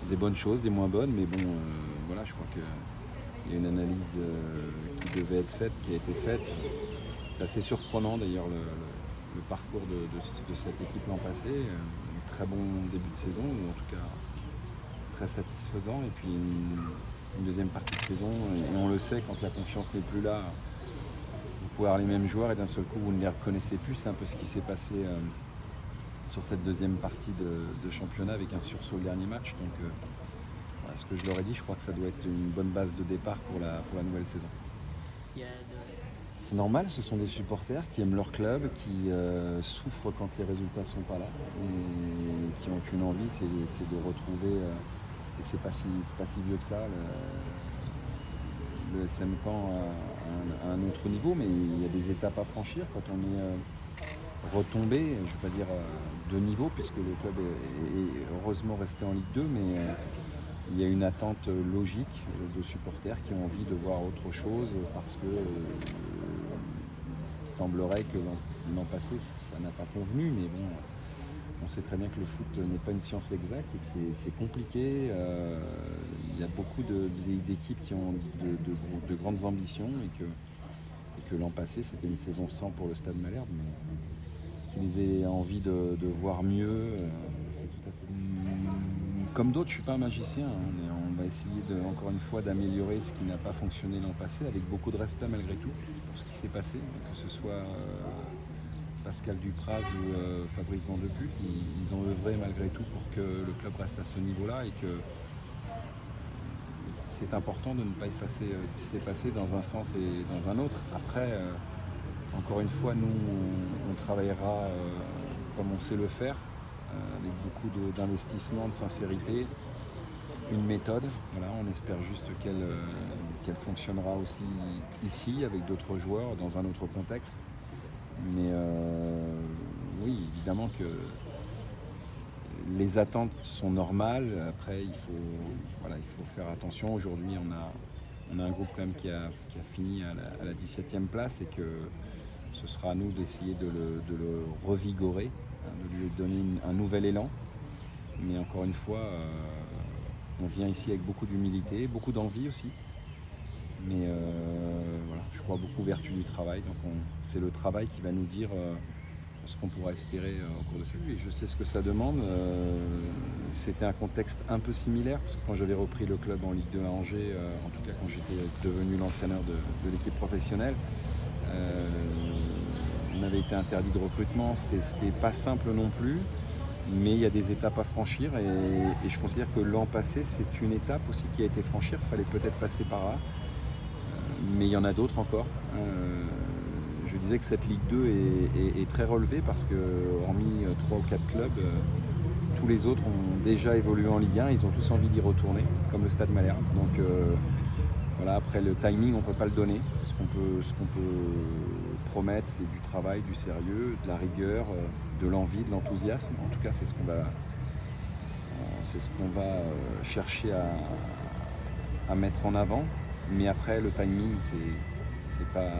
des bonnes choses, des moins bonnes, mais bon, voilà, je crois qu'il y a une analyse qui devait être faite, qui a été faite. C'est assez surprenant d'ailleurs le parcours de cette équipe l'an passé. Un très bon début de saison, ou en tout cas très satisfaisant, et puis une deuxième partie de saison, et on le sait, quand la confiance n'est plus là, vous pouvez avoir les mêmes joueurs et d'un seul coup vous ne les reconnaissez plus. C'est un peu ce qui s'est passé sur cette deuxième partie de championnat, avec un sursaut le dernier match. Donc voilà, ce que je leur ai dit, je crois que ça doit être une bonne base de départ pour la nouvelle saison. C'est normal, ce sont des supporters qui aiment leur club, qui souffrent quand les résultats ne sont pas là, et qui n'ont qu'une envie, c'est de retrouver, et c'est pas si vieux que ça, le SM Caen à un autre niveau, mais il y a des étapes à franchir quand on est retombé, je ne vais pas dire de niveau, puisque le club est heureusement resté en Ligue 2, mais il y a une attente logique de supporters qui ont envie de voir autre chose, parce que il semblerait que l'an passé ça n'a pas convenu, mais bon, on sait très bien que le foot n'est pas une science exacte et que c'est compliqué. Il y a beaucoup d'équipes qui ont de grandes ambitions, et que l'an passé c'était une saison sans pour le Stade Malherbe, mais qu'ils aient envie de voir mieux, c'est tout à fait. Comme d'autres, je ne suis pas un magicien, mais on va essayer encore une fois d'améliorer ce qui n'a pas fonctionné l'an passé, avec beaucoup de respect malgré tout pour ce qui s'est passé, que ce soit Pascal Dupraz ou Fabrice Vandeput. Ils ont œuvré malgré tout pour que le club reste à ce niveau-là, et que c'est important de ne pas effacer ce qui s'est passé dans un sens et dans un autre. Après, encore une fois, nous, on travaillera comme on sait le faire, avec beaucoup d'investissement, de sincérité, une méthode. Voilà, on espère juste qu'elle fonctionnera aussi ici, avec d'autres joueurs, dans un autre contexte. Mais oui, évidemment que les attentes sont normales. Après, il faut faire attention. Aujourd'hui, on a un groupe quand même qui a fini à la 17e place, et que ce sera à nous d'essayer de le revigorer, de lui donner un nouvel élan. Mais encore une fois, on vient ici avec beaucoup d'humilité, beaucoup d'envie aussi. Mais voilà, je crois beaucoup aux vertus du travail. Donc c'est le travail qui va nous dire ce qu'on pourra espérer au cours de cette saison. Je sais ce que ça demande. C'était un contexte un peu similaire, parce que quand j'avais repris le club en Ligue 2 à Angers, en tout cas quand j'étais devenu l'entraîneur de l'équipe professionnelle, on avait été interdit de recrutement. C'était pas simple non plus, mais il y a des étapes à franchir, et je considère que l'an passé c'est une étape aussi qui a été franchie. Il fallait peut-être passer par là, mais il y en a d'autres encore. Je disais que cette Ligue 2 est très relevée, parce que hormis 3 ou 4 clubs, tous les autres ont déjà évolué en Ligue 1, ils ont tous envie d'y retourner, comme le Stade Malherbe. Donc voilà, après le timing on ne peut pas le donner. Ce qu'on peut promettre, c'est du travail, du sérieux, de la rigueur, de l'envie, de l'enthousiasme. En tout cas, c'est ce qu'on va chercher à mettre en avant. Mais après, le timing, c'est pas.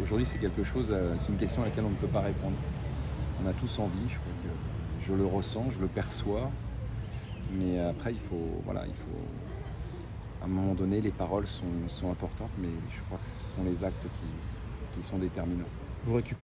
Aujourd'hui, c'est quelque chose, c'est une question à laquelle on ne peut pas répondre. On a tous envie, je crois que je le ressens, je le perçois. Mais après, il faut, à un moment donné, les paroles sont importantes, mais je crois que ce sont les actes qui sont déterminants. Vous récupérez